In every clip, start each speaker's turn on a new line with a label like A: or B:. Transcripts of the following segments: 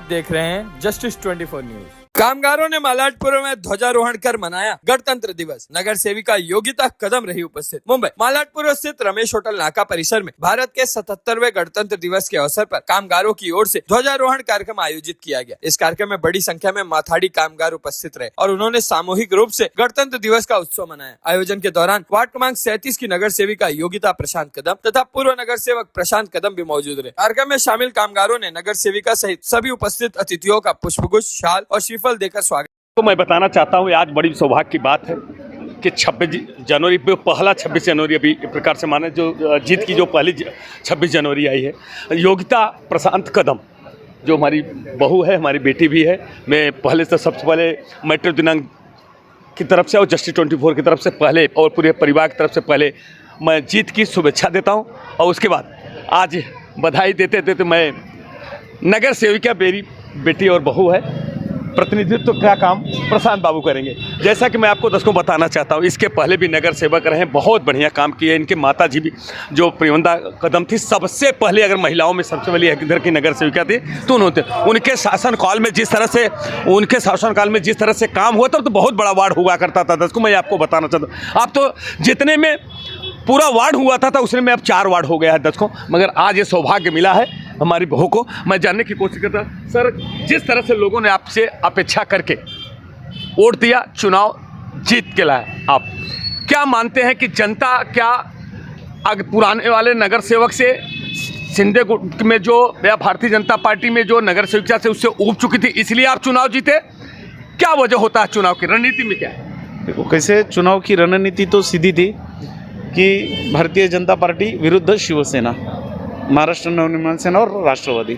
A: देख रहे हैं जस्टिस 24 न्यूज। कामगारों ने मालाडपुरम में ध्वजारोहण कर मनाया गणतंत्र दिवस। नगर सेविका योगिता कदम रही उपस्थित। मुंबई मालाडपुर स्थित रमेश होटल नाका परिसर में भारत के 77वें गणतंत्र दिवस के अवसर पर कामगारों की ओर से ध्वजारोहण कार्यक्रम आयोजित किया गया। इस कार्यक्रम में बड़ी संख्या में माथाड़ी कामगार उपस्थित रहे और उन्होंने सामूहिक रूप से गणतंत्र दिवस का उत्सव मनाया। आयोजन के दौरान वार्ड क्रमांक 37 की नगर सेविका योगिता प्रशांत कदम तथा पूर्व नगर सेवक प्रशांत कदम भी मौजूद रहे। कार्यक्रम में शामिल कामगारों ने नगर सेविका सहित सभी उपस्थित अतिथियों का पुष्पगुच्छ, शाल और श्रीफल देकर स्वागत।
B: तो मैं बताना चाहता हूँ आज बड़ी सौभाग्य की बात है कि 26 जनवरी पे पहला 26 जनवरी अभी एक प्रकार से माने जो जीत की जो पहली 26 जनवरी आई है। योगिता प्रशांत कदम जो हमारी बहू है, हमारी बेटी भी है। मैं पहले से सबसे पहले मेट्रो दिनांक की तरफ से और जस्टिस 24 की तरफ से पहले और पूरे परिवार की तरफ से पहले मैं जीत की शुभेच्छा देता हूँ। और उसके बाद आज बधाई देते देते मैं नगर सेविका मेरी बेटी और बहू है, प्रतिनिधित्व का काम प्रशांत बाबू करेंगे। जैसा कि मैं आपको दर्शकों बताना चाहता हूँ, इसके पहले भी नगर सेवक रहे, बहुत बढ़िया काम किए। इनके माता जी भी जो प्रियंदा कदम थी, सबसे पहले अगर महिलाओं में सबसे पहले इधर की नगर सेविका थी तो उनके शासनकाल में जिस तरह से काम हुआ था तो बहुत बड़ा वार्ड हुआ करता था। दर्शकों मैं आपको बताना चाहता हूँ, आप तो जितने में पूरा वार्ड हुआ था उसमें में अब 4 वार्ड हो गया है दर्शकों। मगर आज ये सौभाग्य मिला है हमारी बहू को। मैं जानने की कोशिश करता सर, जिस तरह से लोगों ने आपसे अपेक्षा करके वोट दिया, चुनाव जीत के लाए, आप क्या मानते हैं कि जनता क्या पुराने वाले नगर सेवक से सिंधे गुट में जो या भारतीय जनता पार्टी में जो नगर सेविका से उससे ऊब चुकी थी, इसलिए आप चुनाव जीते? क्या वजह होता है चुनाव की रणनीति में? क्या है
C: देखो, कैसे चुनाव की रणनीति तो सीधी थी कि भारतीय जनता पार्टी विरुद्ध शिवसेना, महाराष्ट्र नवनिर्माण सेना और राष्ट्रवादी।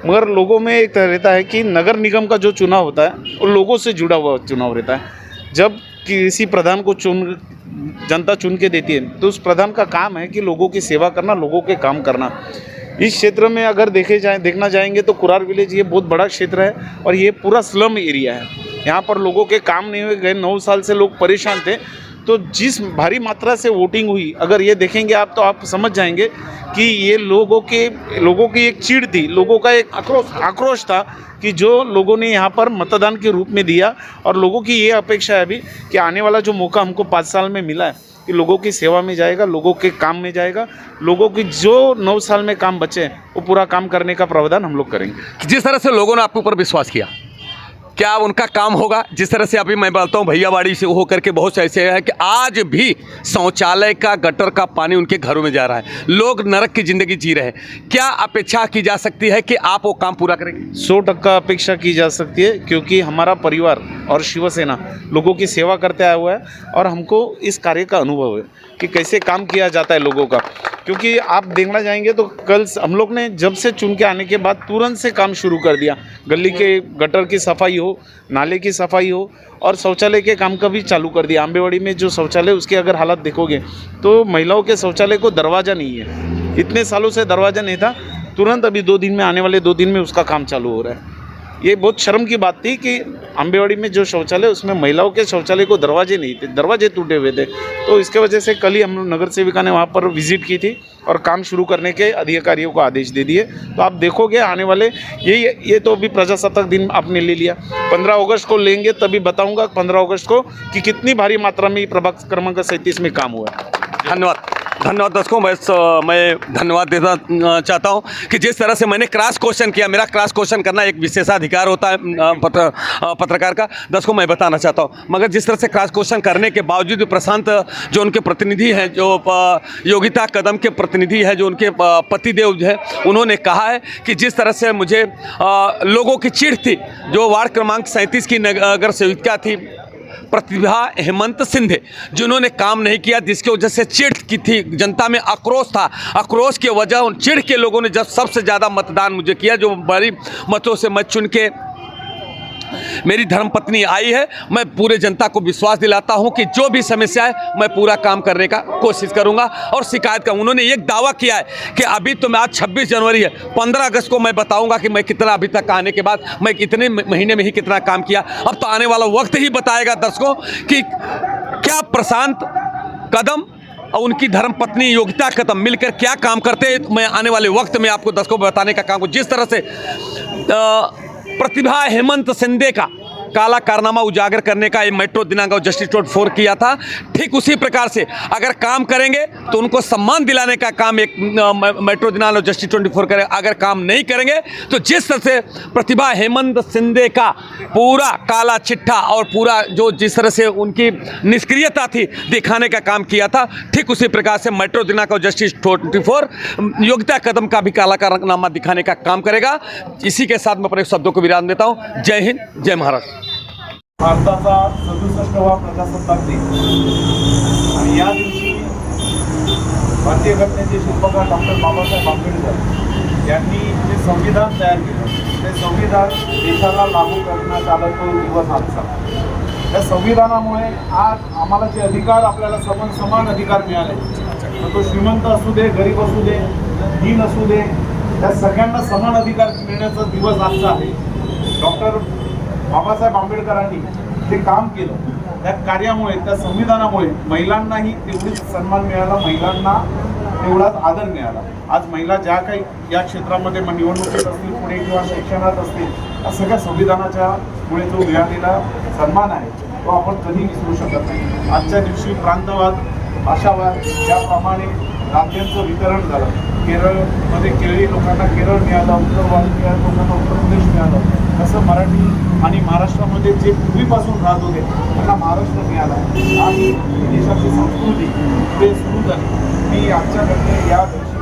C: मगर लोगों में एक रहता है कि नगर निगम का जो चुनाव होता है वो लोगों से जुड़ा हुआ चुनाव रहता है। जब किसी प्रधान को जनता चुन के देती है तो उस प्रधान का काम है कि लोगों की सेवा करना, लोगों के काम करना। इस क्षेत्र में अगर देखना जाएंगे तो कुरार विलेज ये बहुत बड़ा क्षेत्र है और ये पूरा स्लम एरिया है। यहाँ पर लोगों के काम नहीं हुए, गए 9 साल से लोग परेशान थे। तो जिस भारी मात्रा से वोटिंग हुई, अगर ये देखेंगे आप तो आप समझ जाएंगे कि ये लोगों की एक चिढ़ थी, लोगों का एक आक्रोश था कि जो लोगों ने यहाँ पर मतदान के रूप में दिया। और लोगों की ये अपेक्षा है अभी कि आने वाला जो मौका हमको 5 साल में मिला है कि लोगों की सेवा में जाएगा, लोगों के काम में जाएगा, लोगों की जो 9 साल में काम बचे वो पूरा काम करने का प्रावधान हम लोग करेंगे।
B: जिस तरह से लोगों ने आपके ऊपर विश्वास किया, क्या उनका काम होगा? जिस तरह से अभी मैं बोलता हूँ भैयावाड़ी से होकर के बहुत से ऐसे है कि आज भी शौचालय का, गटर का पानी उनके घरों में जा रहा है, लोग नरक की ज़िंदगी जी रहे हैं। क्या अपेक्षा की जा सकती है कि आप वो काम पूरा करेंगे?
C: 100% अपेक्षा की जा सकती है, क्योंकि हमारा परिवार और शिवसेना लोगों की सेवा करते आया हुआ है और हमको इस कार्य का अनुभव है कि कैसे काम किया जाता है लोगों का। क्योंकि आप देखना जाएंगे तो कल हम लोग ने जब से चुन के आने के बाद तुरंत से काम शुरू कर दिया। गली के गटर की सफाई हो, नाले की सफाई हो और शौचालय के काम का भी चालू कर दिया। आंबेवाड़ी में जो शौचालय उसकी अगर हालत देखोगे तो महिलाओं के शौचालय को दरवाज़ा नहीं है, इतने सालों से दरवाज़ा नहीं था। तुरंत अभी 2 दिन में, आने वाले 2 दिन में उसका काम चालू हो रहा है। ये बहुत शर्म की बात थी कि आंबेवाड़ी में जो शौचालय उसमें महिलाओं के शौचालय को दरवाजे नहीं थे, दरवाजे टूटे हुए थे। तो इसके वजह से कल ही हम लोग नगर सेविका ने वहाँ पर विजिट की थी और काम शुरू करने के अधिकारियों को आदेश दे दिए। तो आप देखोगे आने वाले ये तो अभी प्रजासत्ताक दिन आपने ले लिया, 15 अगस्त को लेंगे तभी बताऊँगा 15 अगस्त को कि कितनी भारी मात्रा में प्रभाग क्रमांक 37 में काम हुआ है।
B: धन्यवाद दर्शकों। मैं धन्यवाद देना चाहता हूं कि जिस तरह से मैंने क्रॉस क्वेश्चन किया, मेरा क्रॉस क्वेश्चन करना एक विशेषाधिकार होता है पत्रकार का। दर्शकों मैं बताना चाहता हूं, मगर जिस तरह से क्रॉस क्वेश्चन करने के बावजूद प्रशांत जो उनके प्रतिनिधि हैं, जो योगिता कदम के प्रतिनिधि हैं, जो उनके पतिदेव हैं, उन्होंने कहा है कि जिस तरह से मुझे लोगों की चिढ़ थी, जो वार्ड क्रमांक 37 की नगर सेविका थी प्रतिभा हेमंत सिंधे, जिन्होंने काम नहीं किया, जिसकी वजह से चिढ़ की थी, जनता में आक्रोश था। आक्रोश की वजह उन चिढ़ के लोगों ने जब सबसे ज़्यादा मतदान मुझे किया, जो बड़ी मतों से मैं चुन के मेरी धर्मपत्नी आई है, मैं पूरे जनता को विश्वास दिलाता हूं कि जो भी समस्या है मैं पूरा काम करने का कोशिश करूंगा और शिकायत का। उन्होंने एक दावा किया है कि अभी तो मैं आज 26 जनवरी है, 15 अगस्त को मैं बताऊंगा कि मैं कितना अभी तक आने के बाद मैं कितने महीने में ही कितना काम किया। अब तो आने वाला वक्त ही बताएगा दर्शकों कि क्या प्रशांत कदम और उनकी धर्मपत्नी योगिता कदम मिलकर क्या काम करते हैं। मैं आने वाले वक्त में आपको दर्शकों को बताने का काम। जिस तरह से प्रतिभा हेमंत शिंदे का काला कारनामा उजागर करने का ये मेट्रो दिनांक जस्टिस 24 किया था, ठीक उसी प्रकार से अगर काम करेंगे तो उनको सम्मान दिलाने का काम एक मेट्रो दिनांक जस्टिस 24 करे। अगर काम नहीं करेंगे तो जिस तरह से प्रतिभा हेमंत शिंदे का पूरा काला चिट्ठा और पूरा जो जिस तरह से उनकी निष्क्रियता थी दिखाने का काम किया था, ठीक उसी प्रकार से मेट्रो दिनांक जस्टिस 24 योगिता कदम का भी काला कारनामा दिखाने का काम करेगा। इसी के साथ मैं अपने शब्दों को विराम देता हूँ। जय हिंद, जय महाराष्ट्र।
D: भारताचा 67वा प्रजासत्ताक दिन आणि या दिवशी भारतीय घटनेचे शिल्पकार डॉक्टर बाबासाहेब आंबेडकर यांनी जे संविधान तयार केलं ते संविधान देशाला लागू करण्यात आलं तो दिवस आजचा। त्या संविधानामुळे आज आम्हाला जे अधिकार आपल्याला समान अधिकार मिळाले, मग तो श्रीमंत असू दे, गरीब असू दे, दीन असू दे, त्या सगळ्यांना समान अधिकार मिळण्याचा दिवस आजचा आहे। डॉक्टर बाबासाहेब आंबेडकरांनी जे काम केलं त्या कार्यामुळे, त्या संविधानामुळे महिलांनाही तेवढीच सन्मान मिळाला, महिलांना तेवढाच आदर मिळाला। आज महिला ज्या काही या क्षेत्रामध्ये निवडणुकीत असतील, पुढे किंवा शिक्षणात असतील, या सगळ्या संविधानाच्या मुळे जो मिळालेला सन्मान आहे तो आपण कधी विसरू शकत नाही। आजच्या दिवशी प्रांतवाद, भाषावाद याप्रमाणे राज्यांचं वितरण झालं। केरळमध्ये केरळी लोकांना केरळ मिळालं, उत्तर लोकांना उत्तर प्रदेश मिळालं, तसं मराठी आणि महाराष्ट्रामध्ये जे पूर्वीपासून राहत होते त्यांना महाराष्ट्र मिळाला आणि देशाची संस्कृती पुढे सुरू झाली। मी आजच्या घटने या दिवशी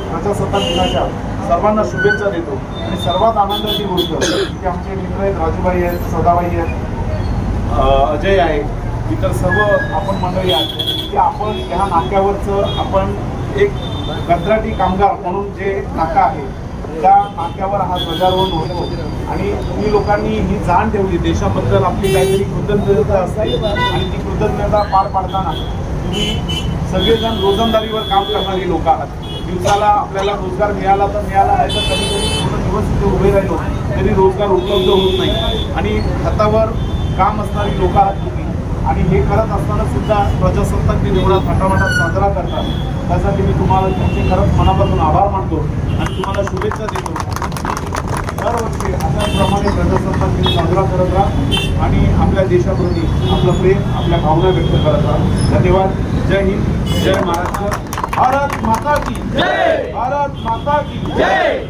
D: प्रजासत्ताक दिनाच्या सर्वांना शुभेच्छा देतो आणि सर्वात आनंदाची गोष्ट की आमचे मित्र आहेत, राजूबाई आहेत, सदाबाई आहेत, अजय आहे, इतर सर्व आपण मंडळी आहेत की आपण ह्या नाक्यावरचं आपण एक कंत्राटी कामगार म्हणून जे नाका आहे त्या नाक्यावर हा ध्वजारोहण होतो आणि तुम्ही लोकांनी ही जाण ठेवली, देशाबद्दल आपली काहीतरी कृतज्ञता असते आणि ती कृतज्ञता पार पाडताना तुम्ही सगळेजण रोजंदारीवर काम करणारी लोक आहात। दिवसाला आपल्याला रोजगार मिळाला तर मिळाला, नाही तर कधी कधी पूर्ण दिवस तिथे उभे राहिलो तरी रोजगार उपलब्ध होत नाही आणि हातावर काम असणारी लोक आहात तुम्ही आणि हे करत असताना सुद्धा प्रजासत्ताक दिन एवढा थाटामाटात साजरा करतात, त्यासाठी मी तुम्हाला तुमचे खरंच मनापासून आभार मानतो आणि तुम्हाला शुभेच्छा देतो। दरवर्षी अशाप्रमाणे प्रजासत्ताक दिन साजरा करत राहा आणि आपल्या देशाप्रती आपलं प्रेम, आपल्या भावना व्यक्त करत राहा। धन्यवाद। जय हिंद, जय महाराष्ट्र, भारत माता की जय, भारत माता की जय।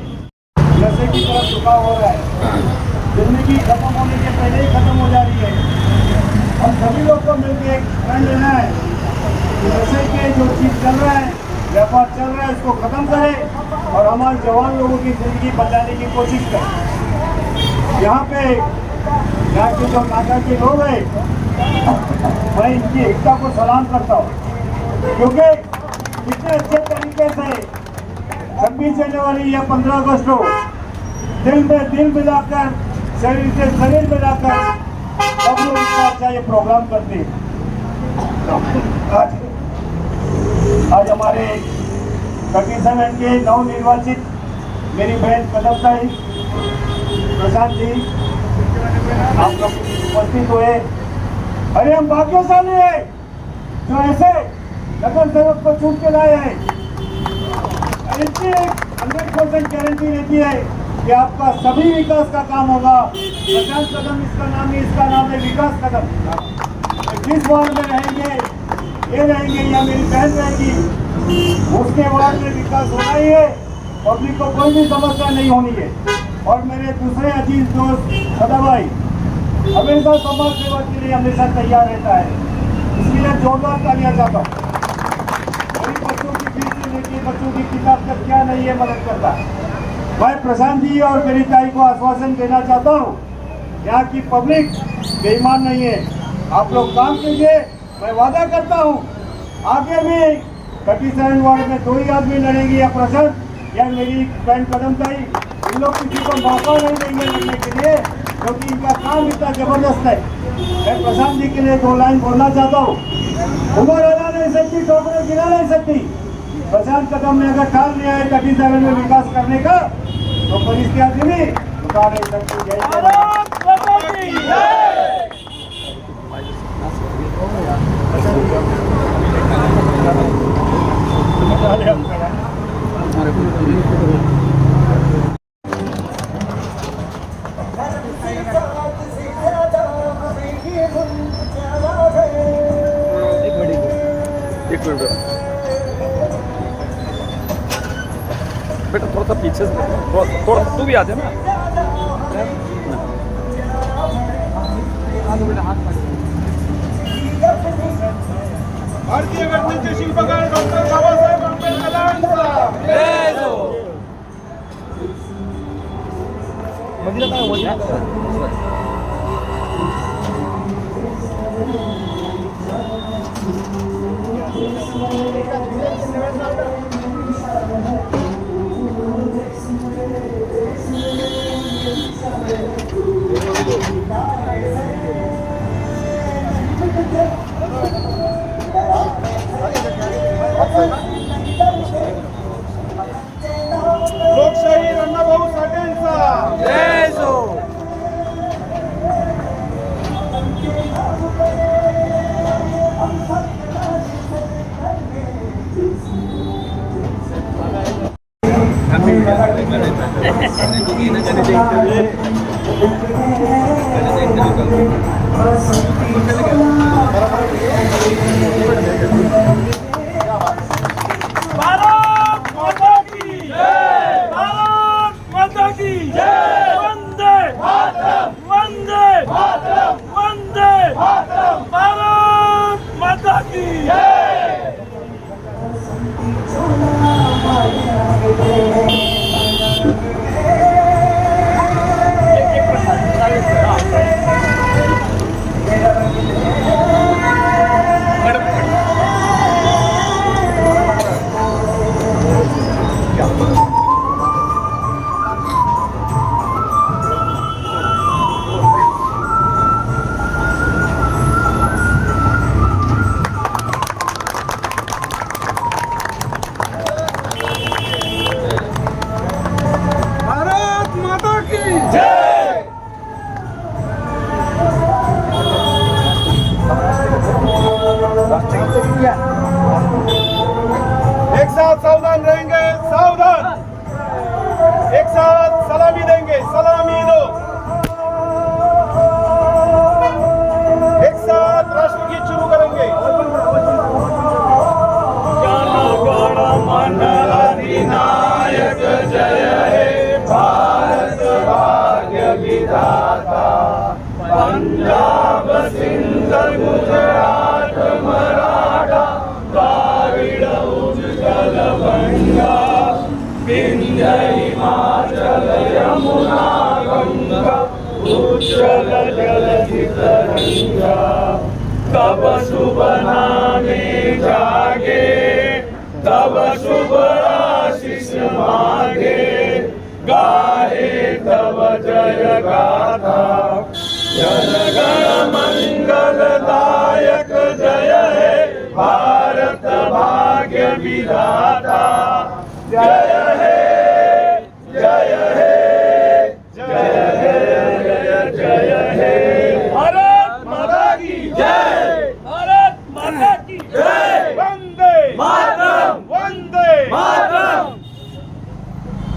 D: जैसे कि थोड़ा झुकाव हो रहा है, जिंदगी खत्म होने के पहले ही खत्म हो जा रही है। हम सभी लोग को मिलकर एक प्रण लेना है कि जैसे कि जो चीज़ चल रहा है, व्यापार चल रहा है, उसको ख़त्म करें और हमारे जवान लोगों की ज़िंदगी बचाने की कोशिश करें। यहाँ के जो नाका के लोग हैं, मैं इनकी एकता को सलाम करता हूँ क्योंकि इतने अच्छे तरीके से 26 जनवरी या 15 अगस्त को दिल में दिल मिलाकर, शरीर से शरीर मिलाकर सब लोग इतना अच्छा ये प्रोग्राम करते हैं। आज हमारे 37 के नवनिर्वाचित मेरी बहन कदमताई प्रशांत जी आप लोग उपस्थित हुए। अरे हम भाग्यशाली है जो ऐसे नगर सेवक को चुन के लाए हैं। इतनी 100% गारंटी रहती है कि आपका सभी विकास का काम होगा। प्रशांत कदम इसका नाम है, इसका नाम है विकास कदम। जिस वार्ड में रहेंगे, ये रहेंगे या मेरी बहन रहेगी, उसके वार्ड में विकास होना ही है, पब्लिक को कोई भी समस्या नहीं होनी है। और मेरे दूसरे अजीज दोस्त सदाभाई हमेशा समाज सेवा के लिए हमेशा तैयार रहता है, इसके लिए जोरदार तालियां चाहता हूँ। मेरी बच्चों की फीस से लेकर बच्चों की किताब तक क्या नहीं है मदद करता। मैं प्रशांत जी और मेरी ताई को आश्वासन देना चाहता हूँ, यहाँ की पब्लिक बेईमान नहीं है। आप लोग काम कीजिए, मैं वादा करता हूँ आगे भी 37 वार्ड में 2 ही आदमी लड़ेंगे, या प्रशांत या मेरी बहन कदमताई। इन लोग किसी को मौका नहीं देंगे लड़ने के लिए क्योंकि इनका काम इतना जबरदस्त है। मैं प्रशांत जी के लिए 2 लाइन बोलना चाहता हूँ। उम्र हिला नहीं सकती, ठोकरें गिरा नहीं सकती। प्रशांत कदम ने अगर ठान लिया है 37 में विकास करने का तो परिस्थिति भी रुका नहीं सकती।
B: एक मिनट बेटा, थोड़ा सा पीछे से थोड़ा तू भी आ जा ना।
D: भारतीय घटनेचे शिल्पकार डॉक्टर बाबासाहेब आंबेडकरांचा लोकशाही अण्णाभाऊ साठेंचा भारत माता की जय, भारत माता की जय, वंदे मातरम, वंदे मातरम, वंदे मातरम, भारत माता की जय। भारत माता की जय। एक साथ सावधान रहेंगे, सावधान। एक साथ सलामी देंगे, सलामी दो। एक साथ राष्ट्रगीत शुरू करेंगे। मन अधिनायक जय हे भारत भाग्य विधाता, पंजाब सिंध गुजरात मराठा द्राविड उत्कल बंगा, विंध्य हिमाचल यमुना गंगा, उज्जल जलधि तरंगा, तब शुभ नामे जागे, तब शुभ आशीष मांगे, गाहे तब जय गाथा, जन गण मंगलदायक जय हे भारत भाग्य विधाता, जय